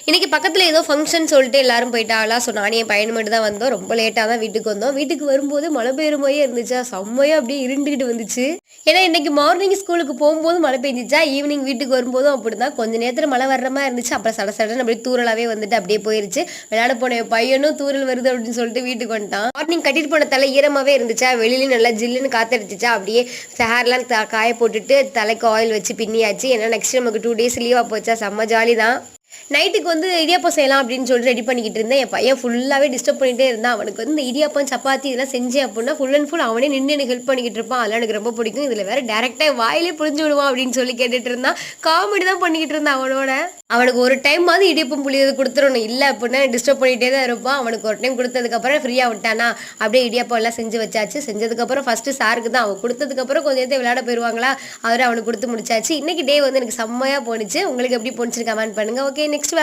இன்னைக்கு பக்கத்துல ஏதோ ஃபங்க்ஷன் சொல்லிட்டு எல்லாரும் போயிட்டாங்களா. ஸோ நானும் என் பையன் மட்டும் தான் வந்தோம். ரொம்ப லேட்டாக தான் வீட்டுக்கு வந்தோம். வீட்டுக்கு வரும்போது மழை பெய்யுற மாதிரியே இருந்துச்சா, செம்மையா அப்படியே இருண்டுகிட்டு வந்துச்சு. ஏன்னா இன்னைக்கு மார்னிங் ஸ்கூலுக்கு போகும்போது மழை பெஞ்சிச்சா, ஈவினிங் வீட்டுக்கு வரும்போதும் அப்படிதான். கொஞ்ச நேரத்தில் மழை வர்ற மாதிரி இருந்துச்சு. அப்புறம் சட சடன்னு அப்படியே தூரலாவே வந்துட்டு அப்படியே போயிருச்சு. விளையாட போன என் பையனும் தூரல் வருது அப்படின்னு சொல்லிட்டு வீட்டுக்கு வந்துட்டான். மார்னிங் கட்டிட்டு போன தலை ஈரமாவே இருந்துச்சா, வெளியில நல்லா ஜில்லுன்னு காத்தடிச்சிச்சா, அப்படியே ஹேர்லாம் காய போட்டுட்டு தலைக்கு ஆயில் வச்சு பின்னியாச்சு. ஏன்னா நெக்ஸ்ட் நமக்கு 2 days லீவாக போச்சா, செம்ம ஜாலி தான். நைட்டுக்கு வந்து இடியாப்பம் செய்யலாம் அப்படின்னு சொல்லிட்டு ரெடி பண்ணிக்கிட்டு இருந்தேன். என் பையன் ஃபுல்லாகவே டிஸ்டர்ப் பண்ணிகிட்டே இருந்தான். அவனுக்கு வந்து இந்த இடியாப்பம், சப்பாத்தி இதெல்லாம் செஞ்சேன் அப்படின்னா ஃபுல் அண்ட் ஃபுல் அவனே நின்று எனக்கு ஹெல்ப் பண்ணிக்கிட்டு இருப்பான். அதெல்லாம் எனக்கு ரொம்ப பிடிக்கும். இதில் வேறு டேரெக்டாக வாயிலே புரிஞ்சு விடுவான் அப்படின்னு சொல்லி கேட்டுட்டு இருந்தான். காமெடி தான் பண்ணிக்கிட்டு இருந்தான் அவனோட. அவனுக்கு ஒரு டைம் மாதிரி இடியப்பம் புளியது கொடுத்துடணும். இல்லை அப்படின்னா டிஸ்டர்ப் பண்ணிகிட்டே தான் இருப்பான். அவனுக்கு ஒரு டைம் கொடுத்ததுக்கப்புறம் ஃப்ரீயாக விட்டானா, அப்படியே இடியாப்பம் எல்லாம் செஞ்சு வச்சாச்சு. செஞ்சதுக்கப்புறம் ஃபஸ்ட்டு சாருக்கு தான். அவன் கொடுத்ததுக்கப்புறம் கொஞ்சம் நேரத்தை விளையாட போயிடுவாங்களா, அவரை அவனுக்கு கொடுத்து முடிச்சாச்சு. இன்றைக்கி டே வந்து எனக்கு செம்மையாக போணுச்சு. உங்களுக்கு எப்படி போணுச்சுன்னு கமெண்ட் பண்ணுங்கள். Okay, next